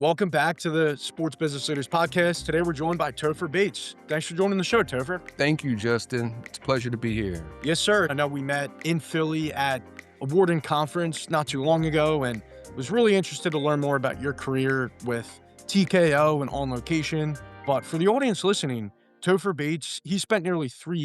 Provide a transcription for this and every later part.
Welcome back to the Sports Business Leaders Podcast. Today we're joined by Topher Bates. Thanks for joining the show, Topher. Thank you, Justin. It's a pleasure to be here. Yes, sir. I know we met in Philly at a Warden conference not too long ago and was really interested to learn more about your career with TKO and On Location. But for the audience listening, Topher Bates, he spent nearly 3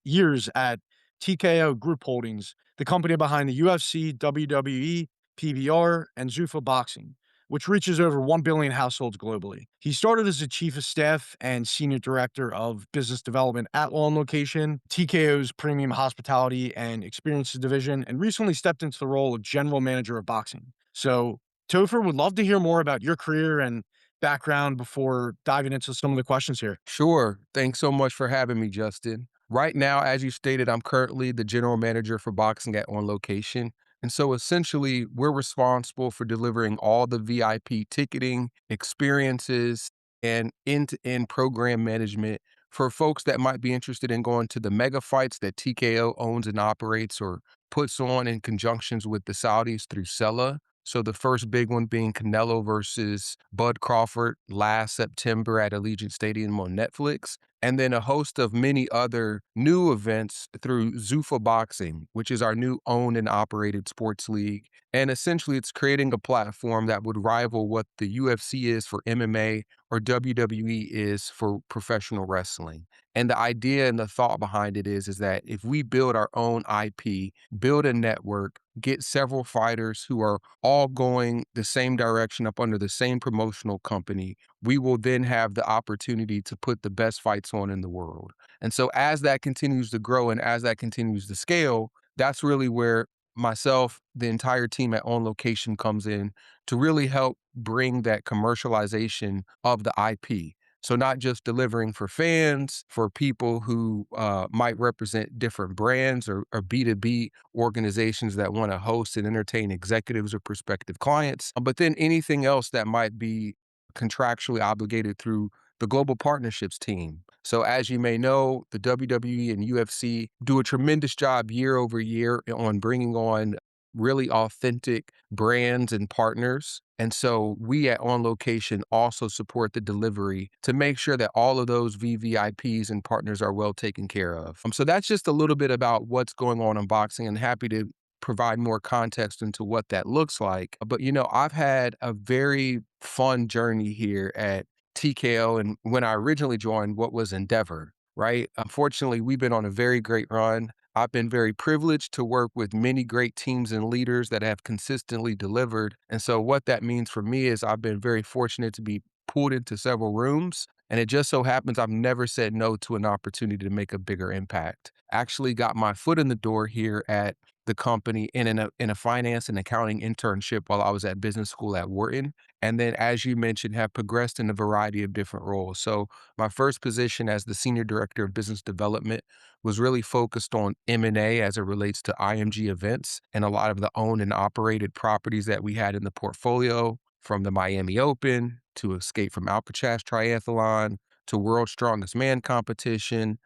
years at TKO Group Holdings, the company behind the UFC, WWE, PBR, and Zuffa boxing, which reaches over 1 billion households globally. He started as the chief of staff and senior director of business development at On Location, TKO's premium hospitality and experiences division, and recently stepped into the role of general manager of boxing. So, Topher, would love to hear more about your career and background before diving into some of the questions here. Sure. Thanks so much for having me, Justin. Right now, as you stated, I'm currently the general manager for boxing at On Location. And so essentially, we're responsible for delivering all the VIP ticketing, experiences, and end-to-end program management for folks that might be interested in going to the mega fights that TKO owns and operates or puts on in conjunctions with the Saudis through Sella. So the first big one being Canelo versus Bud Crawford last September at Allegiant Stadium on Netflix. And then a host of many other new events through Zuffa Boxing, which is our new owned and operated sports league. And essentially, it's creating a platform that would rival what the UFC is for MMA or WWE is for professional wrestling. And the idea and the thought behind it is that if we build our own IP, build a network, get several fighters who are all going the same direction up under the same promotional company, we will then have the opportunity to put the best fights on in the world. And so as that continues to grow and as that continues to scale, that's really where myself, the entire team at On Location comes in to really help bring that commercialization of the IP. So not just delivering for fans, for people who might represent different brands or B2B organizations that want to host and entertain executives or prospective clients, but then anything else that might be contractually obligated through the global partnerships team. So as you may know, the WWE and UFC do a tremendous job year over year on bringing on really authentic brands and partners. And so we at On Location also support the delivery to make sure that all of those VVIPs and partners are well taken care of. So that's just a little bit about what's going on in boxing, and happy to provide more context into what that looks like. But, I've had a very fun journey here at TKO. And when I originally joined, what was Endeavor, right? Unfortunately, we've been on a very great run. I've been very privileged to work with many great teams and leaders that have consistently delivered. And so what that means for me is I've been very fortunate to be pulled into several rooms. And it just so happens I've never said no to an opportunity to make a bigger impact. Actually got my foot in the door here at the company in a finance and accounting internship while I was at business school at Wharton. And then, as you mentioned, have progressed in a variety of different roles. So my first position as the senior director of business development was really focused on M&A as it relates to IMG events and a lot of the owned and operated properties that we had in the portfolio, from the Miami Open to Escape from Alcatraz Triathlon to World's Strongest Man competition.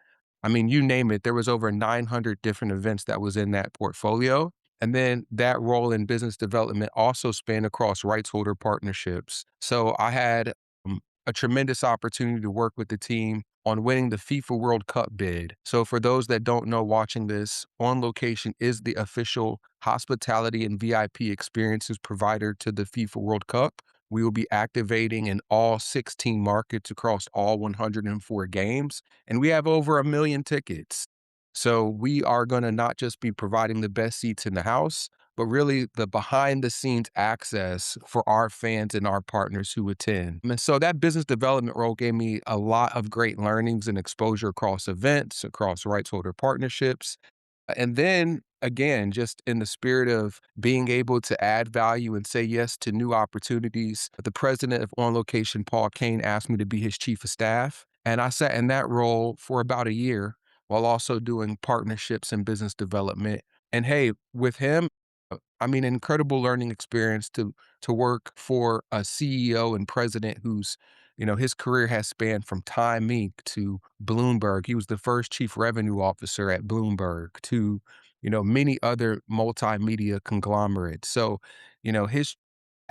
I mean, you name it, there was over 900 different events that was in that portfolio. And then that role in business development also spanned across rights holder partnerships. So I had a tremendous opportunity to work with the team on winning the FIFA World Cup bid. So for those that don't know watching this, On Location is the official hospitality and VIP experiences provider to the FIFA World Cup. We will be activating in all 16 markets across all 104 games, and we have over 1 million tickets. So we are going to not just be providing the best seats in the house, but really the behind the scenes access for our fans and our partners who attend. And so that business development role gave me a lot of great learnings and exposure across events, across rights holder partnerships. And then again, just in the spirit of being able to add value and say yes to new opportunities, the president of On Location, Paul Kane, asked me to be his chief of staff. And I sat in that role for about a year while also doing partnerships and business development. And hey, with him, I mean, incredible learning experience to work for a CEO and president who's, his career has spanned from Time Inc. to Bloomberg. He was the first chief revenue officer at Bloomberg to, many other multimedia conglomerates. So, his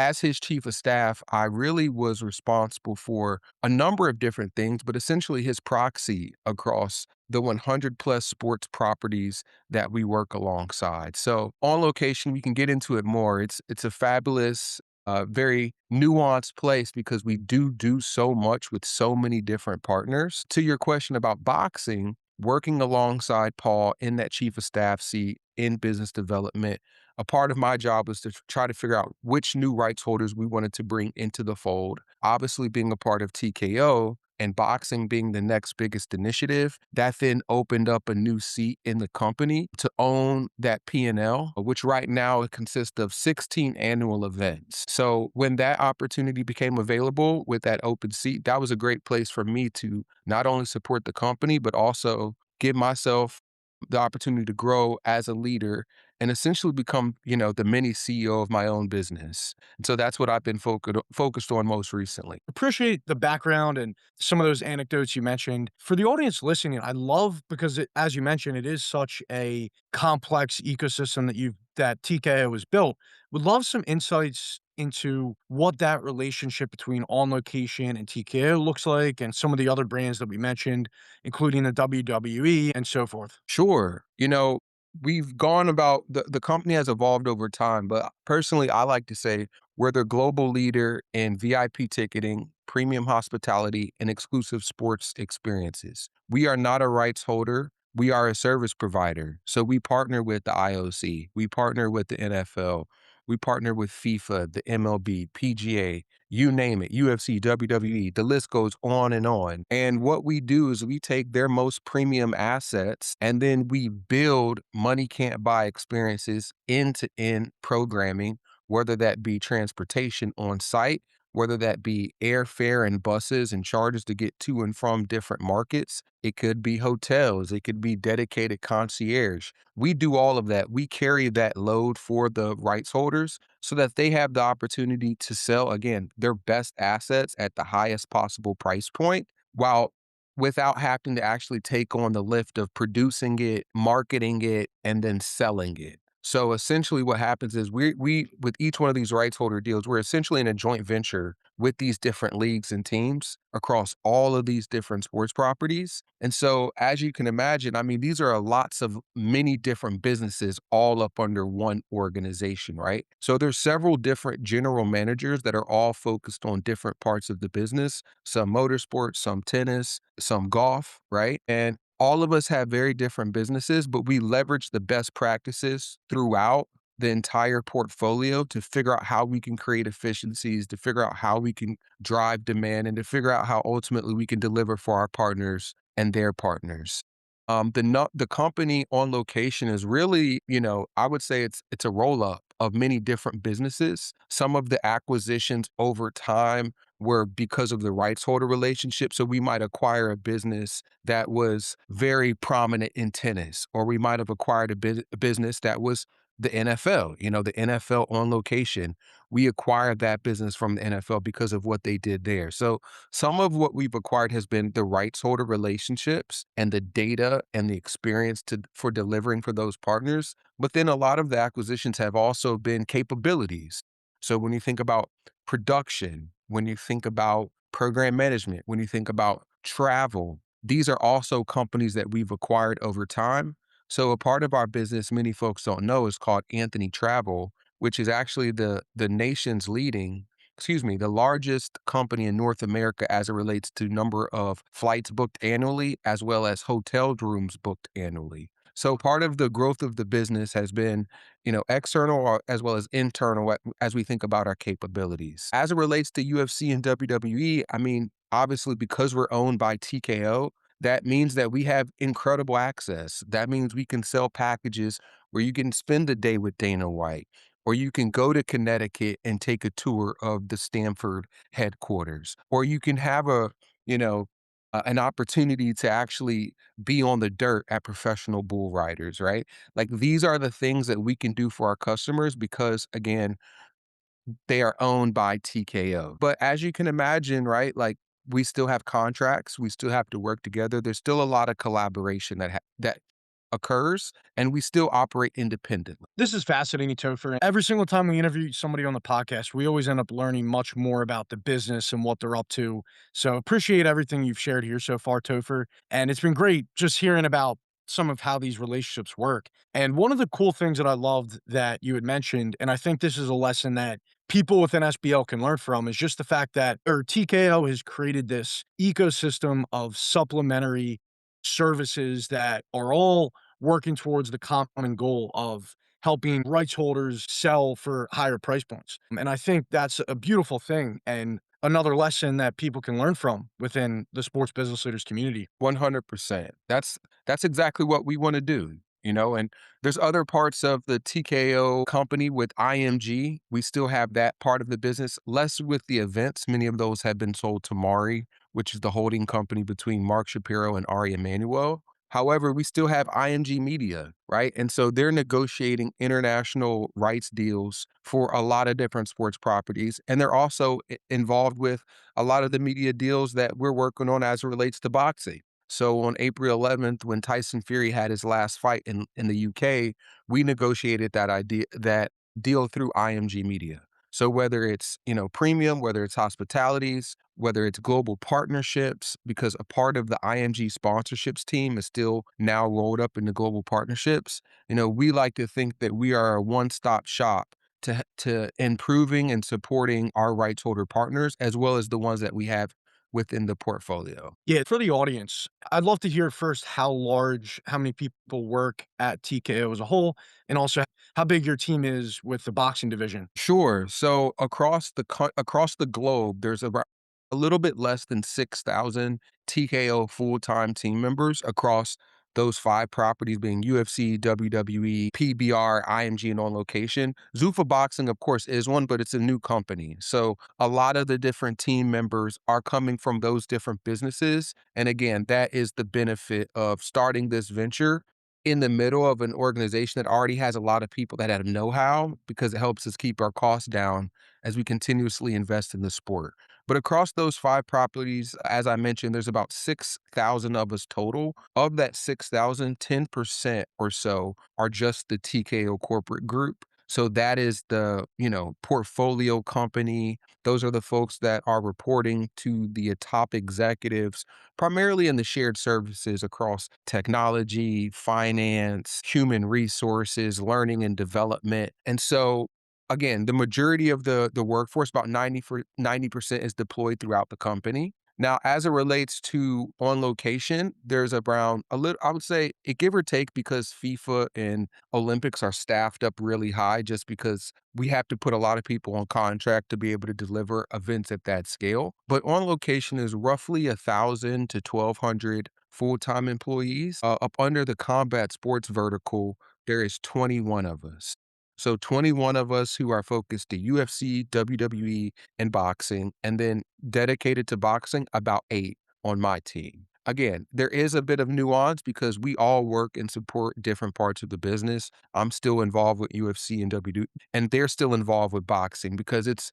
as his chief of staff, I really was responsible for a number of different things, but essentially his proxy across the 100 plus sports properties that we work alongside. So on location, we can get into it more. It's a fabulous, very nuanced place because we do so much with so many different partners. To your question about boxing, working alongside Paul in that chief of staff seat in business development, a part of my job was to try to figure out which new rights holders we wanted to bring into the fold. Obviously, being a part of TKO and boxing being the next biggest initiative, that then opened up a new seat in the company to own that P&L, which right now it consists of 16 annual events. So when that opportunity became available with that open seat, that was a great place for me to not only support the company, but also give myself the opportunity to grow as a leader and essentially become, the mini CEO of my own business. And so that's what I've been focused on most recently. Appreciate the background and some of those anecdotes you mentioned. For the audience listening, I love because as you mentioned, it is such a complex ecosystem that TKO has built. Would love some insights into what that relationship between On Location and TKO looks like, and some of the other brands that we mentioned, including the WWE and so forth. Sure. We've gone about the company has evolved over time, but personally, I like to say we're the global leader in VIP ticketing, premium hospitality, and exclusive sports experiences. We are not a rights holder. We are a service provider. So we partner with the IOC, we partner with the NFL, we partner with FIFA, the MLB, PGA, you name it, UFC, WWE, the list goes on and on. And what we do is we take their most premium assets and then we build money can't buy experiences end to end programming, whether that be transportation on site, whether that be airfare and buses and charges to get to and from different markets. It could be hotels, it could be dedicated concierge. We do all of that. We carry that load for the rights holders so that they have the opportunity to sell, again, their best assets at the highest possible price point while without having to actually take on the lift of producing it, marketing it, and then selling it. So essentially what happens is we with each one of these rights holder deals, we're essentially in a joint venture with these different leagues and teams across all of these different sports properties. And so as you can imagine, I mean, these are lots of many different businesses all up under one organization, right? So there's several different general managers that are all focused on different parts of the business, some motorsports, some tennis, some golf, right? And all of us have very different businesses, but we leverage the best practices throughout the entire portfolio to figure out how we can create efficiencies, to figure out how we can drive demand, and to figure out how ultimately we can deliver for our partners and their partners. The company On Location is really, I would say it's a roll up of many different businesses. Some of the acquisitions over time were because of the rights holder relationship. So we might acquire a business that was very prominent in tennis, or we might have acquired a business that was the NFL, the NFL On Location. We acquired that business from the NFL because of what they did there. So some of what we've acquired has been the rights holder relationships and the data and the experience for delivering for those partners. But then a lot of the acquisitions have also been capabilities. So when you think about production, when you think about program management, when you think about travel, these are also companies that we've acquired over time. So a part of our business many folks don't know is called Anthony Travel, which is actually the nation's the largest company in North America as it relates to number of flights booked annually, as well as hotel rooms booked annually. So part of the growth of the business has been, external as well as internal as we think about our capabilities. As it relates to UFC and WWE, I mean, obviously because we're owned by TKO, that means that we have incredible access. That means we can sell packages where you can spend a day with Dana White, or you can go to Connecticut and take a tour of the Stanford headquarters, or you can have an opportunity to actually be on the dirt at professional bull riders, right? Like these are the things that we can do for our customers because again, they are owned by TKO. But as you can imagine, right, like we still have contracts, we still have to work together. There's still a lot of collaboration that occurs, and we still operate independently. This is fascinating, Topher. Every single time we interview somebody on the podcast, we always end up learning much more about the business and what they're up to. So appreciate everything you've shared here so far, Topher. And it's been great just hearing about some of how these relationships work. And one of the cool things that I loved that you had mentioned, and I think this is a lesson that people within SBL can learn from, is just the fact that or TKO has created this ecosystem of supplementary services that are all working towards the common goal of helping rights holders sell for higher price points. And I think that's a beautiful thing and another lesson that people can learn from within the sports business leaders community. 100%. That's exactly what we wanna do, and there's other parts of the TKO company with IMG. We still have that part of the business, less with the events. Many of those have been sold to Mari, which is the holding company between Mark Shapiro and Ari Emanuel. However, we still have IMG Media, right? And so they're negotiating international rights deals for a lot of different sports properties, and they're also involved with a lot of the media deals that we're working on as it relates to boxing. So on April 11th, when Tyson Fury had his last fight in the UK, we negotiated that deal through IMG Media. So whether it's, premium, whether it's hospitalities, whether it's global partnerships, because a part of the IMG sponsorships team is still now rolled up into global partnerships. We like to think that we are a one-stop shop to improving and supporting our rights holder partners as well as the ones that we have within the portfolio. Yeah, for the audience, I'd love to hear first how many people work at TKO as a whole, and also how big your team is with the boxing division. Sure. So across the globe, there's about a little bit less than 6,000 TKO full-time team members across those five properties being UFC, WWE, PBR, IMG, and On Location. Zuffa Boxing, of course, is one, but it's a new company. So a lot of the different team members are coming from those different businesses. And again, that is the benefit of starting this venture in the middle of an organization that already has a lot of people that have know-how because it helps us keep our costs down as we continuously invest in the sport. But across those five properties, as I mentioned, there's about 6,000 of us total. Of that 6,000, 10% or so are just the TKO corporate group. So that is the, portfolio company. Those are the folks that are reporting to the top executives primarily in the shared services across technology, finance, human resources, learning and development. And so again, the majority of the workforce, about 90% is deployed throughout the company. Now, as it relates to On Location, there's around a little, I would say it give or take because FIFA and Olympics are staffed up really high just because we have to put a lot of people on contract to be able to deliver events at that scale. But On Location is roughly 1,000 to 1,200 full-time employees. Up under the combat sports vertical, there is 21 of us. So 21 of us who are focused to UFC, WWE, and boxing, and then dedicated to boxing, about 8 on my team. Again, there is a bit of nuance because we all work and support different parts of the business. I'm still involved with UFC and WWE, and they're still involved with boxing because it's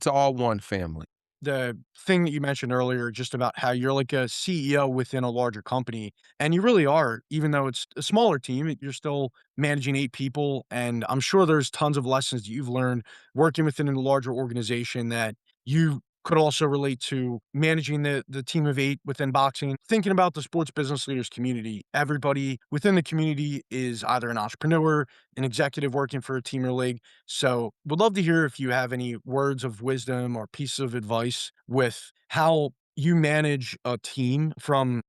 all one family. The thing that you mentioned earlier, just about how you're like a CEO within a larger company, and you really are, even though it's a smaller team, you're still managing 8 people, and I'm sure there's tons of lessons that you've learned working within a larger organization that you could also relate to managing the team of 8 within boxing. Thinking about the sports business leaders community, everybody within the community is either an entrepreneur, an executive working for a team or league, so, would love to hear if you have any words of wisdom or pieces of advice with how you manage a team from,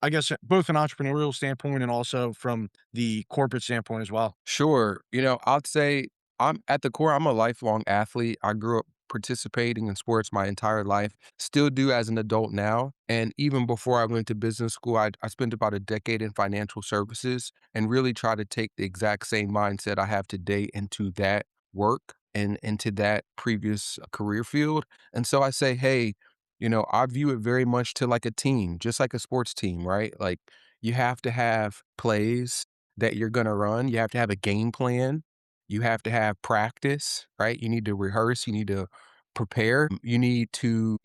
I guess, both an entrepreneurial standpoint and also from the corporate standpoint as well. Sure. I'd say I'm at the core, I'm a lifelong athlete. I grew up participating in sports my entire life, still do as an adult now. And even before I went to business school, I spent about a decade in financial services and really try to take the exact same mindset I have today into that work and into that previous career field. And so I say, hey, I view it very much to like a team, just like a sports team, right? Like you have to have plays that you're gonna run. You have to have a game plan. You have to have practice, right? You need to rehearse. You need to prepare. You need to,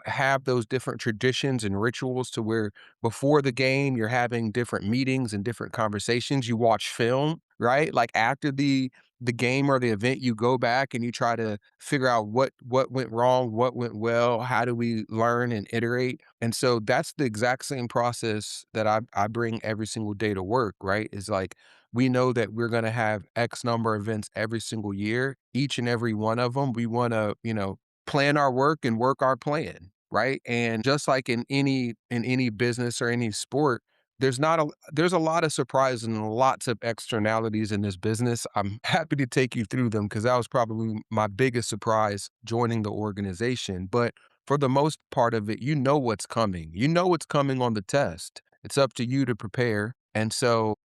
have those different traditions and rituals to where before the game, you're having different meetings and different conversations. You watch film, right? Like after the game or the event, you go back and you try to figure out what went wrong, what went well, how do we learn and iterate. And so that's the exact same process that I bring every single day to work, right? Is like we know that we're going to have X number of events every single year. Each and every one of them, we want to, plan our work and work our plan, right? And just like in any business or any sport, there's a lot of surprises and lots of externalities in this business. I'm happy to take you through them because that was probably my biggest surprise joining the organization. But for the most part of it, you know what's coming. You know what's coming on the test. It's up to you to prepare. And so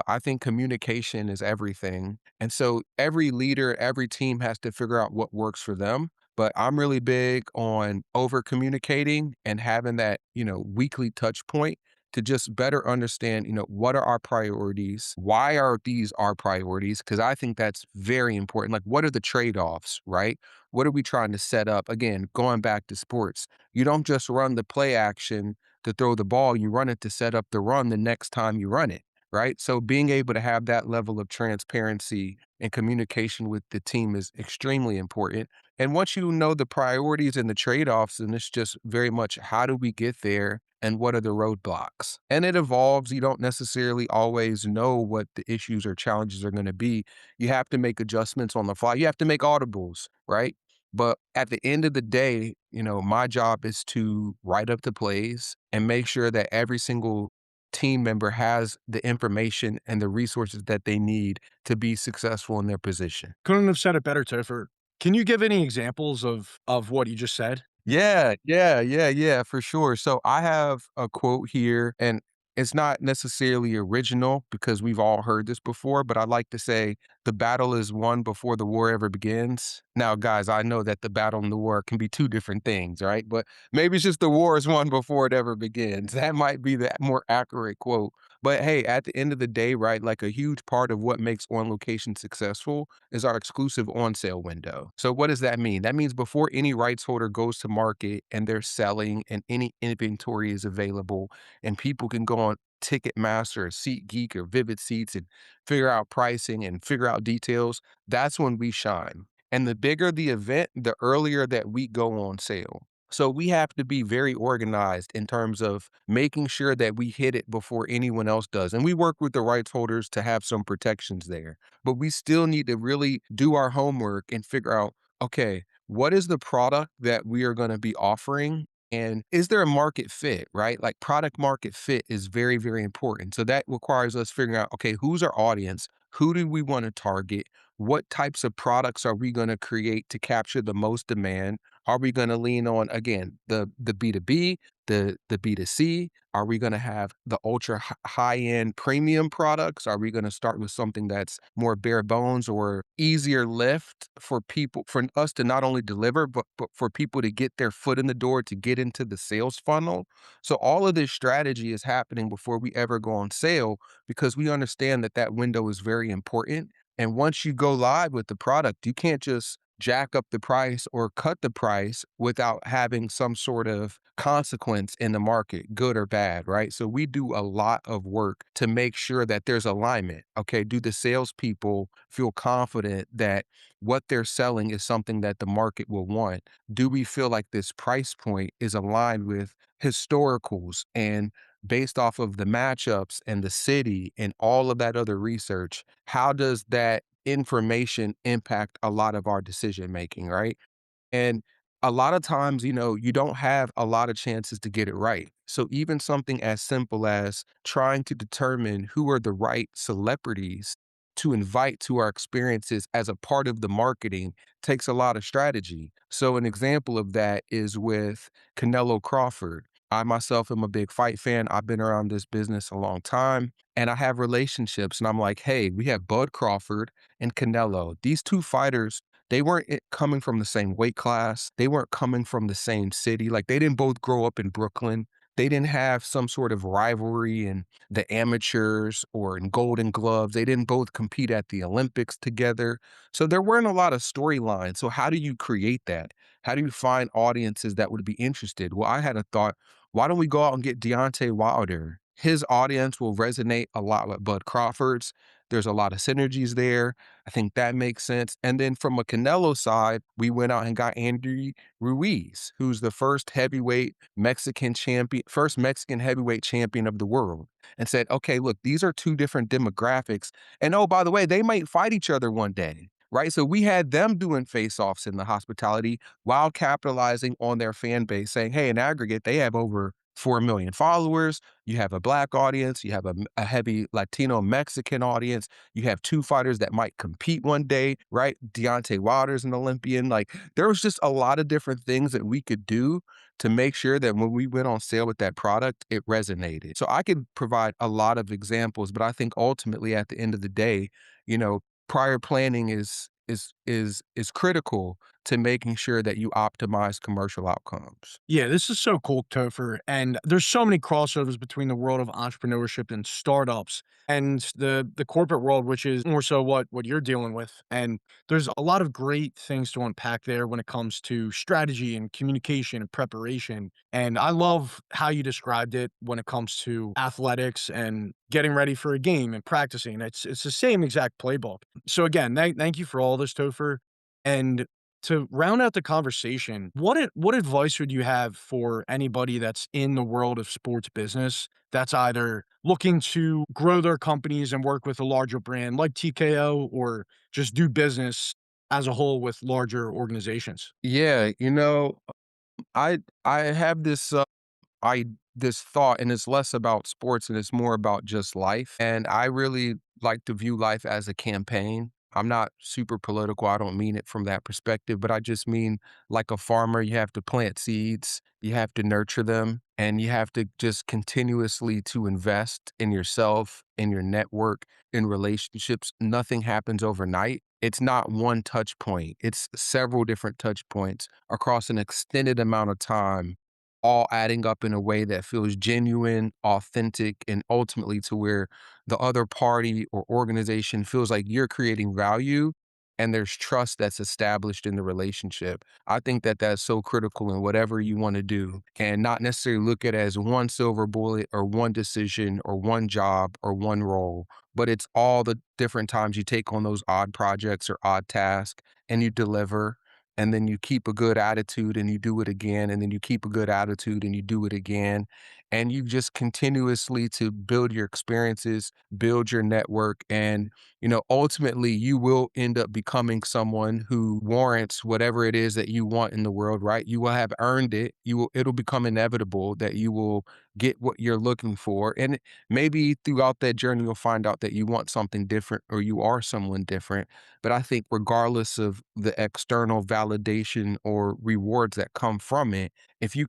I think communication is everything. And so every leader, every team has to figure out what works for them. But I'm really big on over communicating and having that, weekly touch point to just better understand, what are our priorities? Why are these our priorities? Because I think that's very important. Like, what are the trade offs, right? What are we trying to set up? Again, going back to sports, you don't just run the play action to throw the ball, you run it to set up the run the next time you run it, right? So being able to have that level of transparency and communication with the team is extremely important. And once you know the priorities and the trade offs, then it's just very much how do we get there and what are the roadblocks? And it evolves. You don't necessarily always know what the issues or challenges are going to be. You have to make adjustments on the fly. You have to make audibles, right? But at the end of the day, my job is to write up the plays and make sure that every single team member has the information and the resources that they need to be successful in their position. Couldn't have said it better, Topher. Can you give any examples of what you just said? Yeah, yeah, yeah, yeah, for sure. So I have a quote here, and it's not necessarily original because we've all heard this before, but I like to say the battle is won before the war ever begins. Now, guys, I know that the battle and the war can be two different things, right? But maybe it's just the war is won before it ever begins. That might be the more accurate quote. But hey, at the end of the day, right, like a huge part of what makes On Location successful is our exclusive on sale window. So what does that mean? That means before any rights holder goes to market and they're selling and any inventory is available and people can go on Ticketmaster or SeatGeek or Vivid Seats and figure out pricing and figure out details, that's when we shine. And the bigger the event, the earlier that we go on sale. So we have to be very organized in terms of making sure that we hit it before anyone else does. And we work with the rights holders to have some protections there, but we still need to really do our homework and figure out, okay, what is the product that we are going to be offering? And is there a market fit, right? Like product market fit is very, very important. So that requires us figuring out, okay, who's our audience? Who do we want to target? What types of products are we going to create to capture the most demand? Are we going to lean on again the B2B, the B2C? Are we going to have the ultra high end premium products? Are we going to start with something that's more bare bones or easier lift for people for us to not only deliver but for people to get their foot in the door to get into the sales funnel? So all of this strategy is happening before we ever go on sale because we understand that that window is very important. And once you go live with the product, you can't just jack up the price or cut the price without having some sort of consequence in the market, good or bad, right? So we do a lot of work to make sure that there's alignment. Okay, do the salespeople feel confident that what they're selling is something that the market will want? Do we feel like this price point is aligned with historicals and based off of the matchups and the city and all of that other research, how does that information impact a lot of our decision making, right? And a lot of times, you don't have a lot of chances to get it right. So even something as simple as trying to determine who are the right celebrities to invite to our experiences as a part of the marketing takes a lot of strategy. So an example of that is with Canelo Crawford. I myself am a big fight fan. I've been around this business a long time and I have relationships and I'm like, hey, we have Bud Crawford and Canelo. These two fighters, they weren't coming from the same weight class. They weren't coming from the same city. Like they didn't both grow up in Brooklyn. They didn't have some sort of rivalry in the amateurs or in Golden Gloves. They didn't both compete at the Olympics together. So there weren't a lot of storylines. So how do you create that? How do you find audiences that would be interested? Well, I had a thought, why don't we go out and get Deontay Wilder? His audience will resonate a lot with Bud Crawford's. There's a lot of synergies there. I think that makes sense. And then from a Canelo side, we went out and got Andy Ruiz, who's the first heavyweight Mexican champion, first Mexican heavyweight champion of the world, and said, okay, look, these are two different demographics. And oh, by the way, they might fight each other one day. Right. So we had them doing face offs in the hospitality while capitalizing on their fan base, saying, hey, in aggregate, they have over 4 million followers. You have a black audience, you have a heavy Latino Mexican audience, you have two fighters that might compete one day, right? Deontay Wilder's an Olympian. Like there was just a lot of different things that we could do to make sure that when we went on sale with that product, it resonated. So I could provide a lot of examples, but I think ultimately at the end of the day, you know, prior planning is critical to making sure that you optimize commercial outcomes. Yeah, this is so cool, Topher. And there's so many crossovers between the world of entrepreneurship and startups and the corporate world, which is more so what you're dealing with. And there's a lot of great things to unpack there when it comes to strategy and communication and preparation. And I love how you described it when it comes to athletics and getting ready for a game and practicing. It's the same exact playbook. So again, thank you for all this, Topher. And to round out the conversation, what advice would you have for anybody that's in the world of sports business that's either looking to grow their companies and work with a larger brand like TKO or just do business as a whole with larger organizations? Yeah, I have I this thought, and it's less about sports and it's more about just life. And I really like to view life as a campaign. I'm not super political. I don't mean it from that perspective, but I just mean like a farmer, you have to plant seeds, you have to nurture them, and you have to just continuously to invest in yourself, in your network, in relationships. Nothing happens overnight. It's not one touch point. It's several different touch points across an extended amount of time, all adding up in a way that feels genuine, authentic, and ultimately to where the other party or organization feels like you're creating value and there's trust that's established in the relationship. I think that that's so critical in whatever you want to do and not necessarily look at it as one silver bullet or one decision or one job or one role, but it's all the different times you take on those odd projects or odd tasks and you deliver, and then you keep a good attitude and you do it again, and then you keep a good attitude and you do it again, and you just continuously to build your experiences, build your network, and ultimately you will end up becoming someone who warrants whatever it is that you want in the world, right? You will have earned it. It'll become inevitable that you will get what you're looking for, and maybe throughout that journey you'll find out that you want something different or you are someone different. But I think regardless of the external validation or rewards that come from it, if you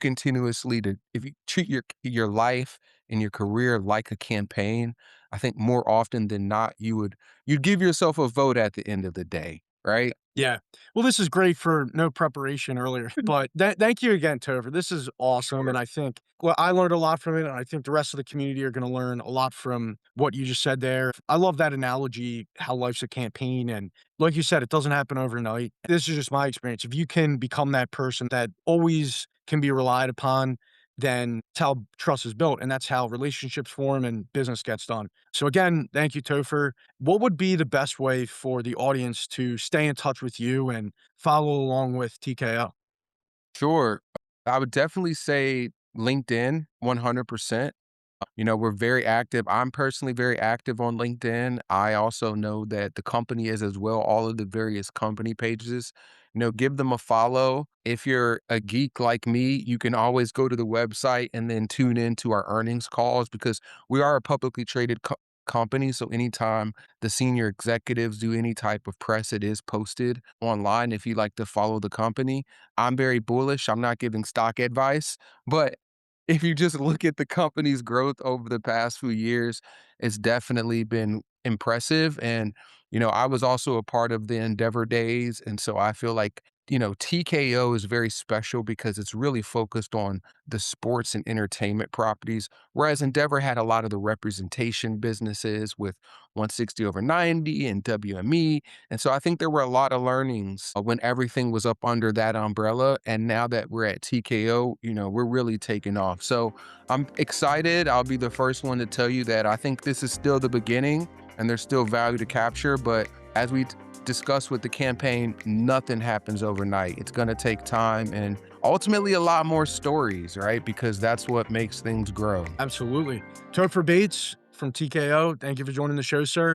treat your life and your career like a campaign, I think more often than not you'd give yourself a vote at the end of the day, right? Yeah. Well, this is great for no preparation earlier, but thank you again, Topher. This is awesome, and I think I learned a lot from it, and I think the rest of the community are gonna learn a lot from what you just said there. I love that analogy, how life's a campaign, and like you said, it doesn't happen overnight. This is just my experience. If you can become that person that always can be relied upon, then that's how trust is built, and that's how relationships form and business gets done. So again, thank you, Topher. What would be the best way for the audience to stay in touch with you and follow along with TKO? Sure. I would definitely say LinkedIn 100%. We're very active. I'm personally very active on LinkedIn. I also know that the company is as well, all of the various company pages. Give them a follow. If you're a geek like me, you can always go to the website and then tune in to our earnings calls because we are a publicly traded company. So anytime the senior executives do any type of press, it is posted online if you like to follow the company. I'm very bullish. I'm not giving stock advice, but if you just look at the company's growth over the past few years, it's definitely been impressive. And I was also a part of the Endeavor days. And so I feel like TKO is very special because it's really focused on the sports and entertainment properties, whereas Endeavor had a lot of the representation businesses with 160 over 90 and WME. And so I think there were a lot of learnings when everything was up under that umbrella. And now that we're at TKO, we're really taking off. So I'm excited. I'll be the first one to tell you that I think this is still the beginning and there's still value to capture. But as we discussed with the campaign, nothing happens overnight. It's going to take time and ultimately a lot more stories, right? Because that's what makes things grow. Absolutely. Topher Bates from TKO, thank you for joining the show, sir.